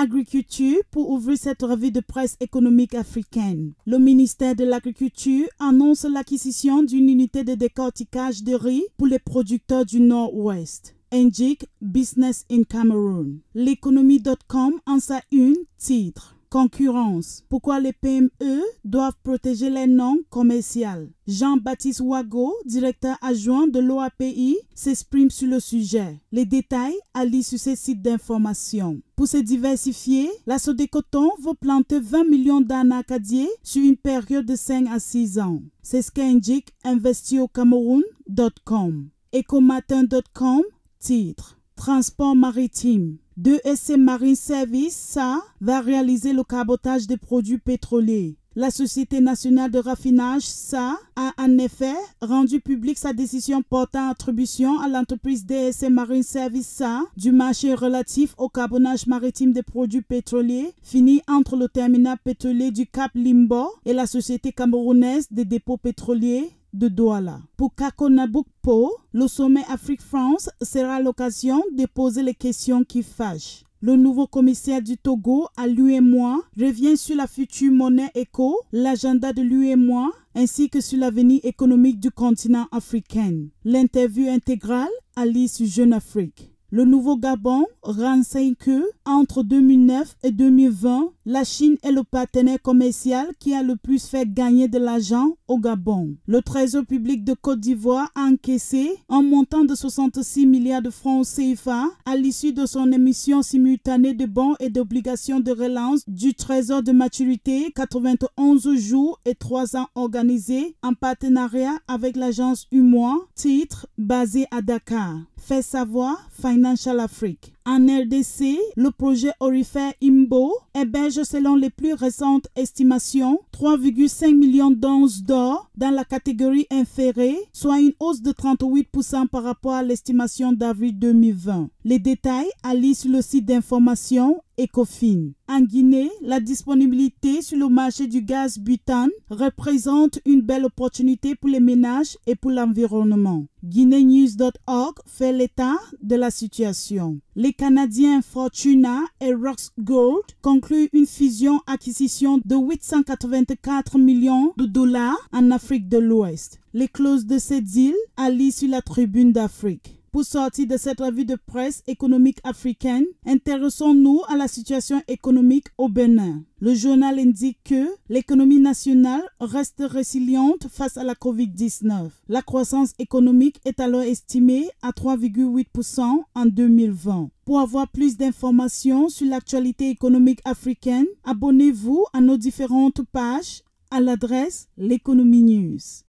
Agriculture pour ouvrir cette revue de presse économique africaine. Le ministère de l'Agriculture annonce l'acquisition d'une unité de décortiquage de riz pour les producteurs du Nord-Ouest. Njik Business in Cameroon. L'économie.com en sa une titre. Concurrence. Pourquoi les PME doivent protéger les noms commerciaux? Jean-Baptiste Wago, directeur adjoint de l'OAPI, s'exprime sur le sujet. Les détails à lire sur ces sites d'information. Pour se diversifier, la Sodecoton veut planter 20 millions d'ânes acadiens sur une période de 5 à 6 ans. C'est ce qu'indique investiaucameroun.com. Ecomatin.com, titre. Transport maritime. 2SC Marine Service, ça, va réaliser le cabotage des produits pétroliers. La Société nationale de raffinage, ça, a en effet rendu publique sa décision portant attribution à l'entreprise 2SC Marine Service, ça, du marché relatif au carbonage maritime des produits pétroliers, fini entre le terminal pétrolier du Cap Limbo et la Société camerounaise des dépôts pétroliers de Douala. Pour Kakonabukpo, le sommet Afrique-France sera l'occasion de poser les questions qui fâchent. Le nouveau commissaire du Togo à l'UEMOA revient sur la future monnaie éco, l'agenda de l'UEMOA ainsi que sur l'avenir économique du continent africain. L'interview intégrale à lire sur Jeune Afrique. Le nouveau Gabon renseigne que, entre 2009 et 2020, la Chine est le partenaire commercial qui a le plus fait gagner de l'argent au Gabon. Le Trésor public de Côte d'Ivoire a encaissé un montant de 66 milliards de francs CFA à l'issue de son émission simultanée de bons et d'obligations de relance du Trésor de maturité 91 jours et 3 ans organisée en partenariat avec l'agence UMOA, titre basé à Dakar. Fait savoir Financial Afrique. En RDC, le projet Orifère Imbo héberge selon les plus récentes estimations 3,5 millions d'onces d'or dans la catégorie inférée, soit une hausse de 38% par rapport à l'estimation d'avril 2020. Les détails à lire sur le site d'information Ecofin. En Guinée, la disponibilité sur le marché du gaz butane représente une belle opportunité pour les ménages et pour l'environnement. GuineaNews.org fait l'état de la situation. Les Canadiens Fortuna et Rox Gold concluent une fusion-acquisition de 884 millions de dollars en Afrique de l'Ouest. Les clauses de ces deals à lire sur la Tribune d'Afrique. Pour sortir de cette revue de presse économique africaine, intéressons-nous à la situation économique au Bénin. Le journal indique que l'économie nationale reste résiliente face à la COVID-19. La croissance économique est alors estimée à 3,8% en 2020. Pour avoir plus d'informations sur l'actualité économique africaine, abonnez-vous à nos différentes pages à l'adresse L'Économie News.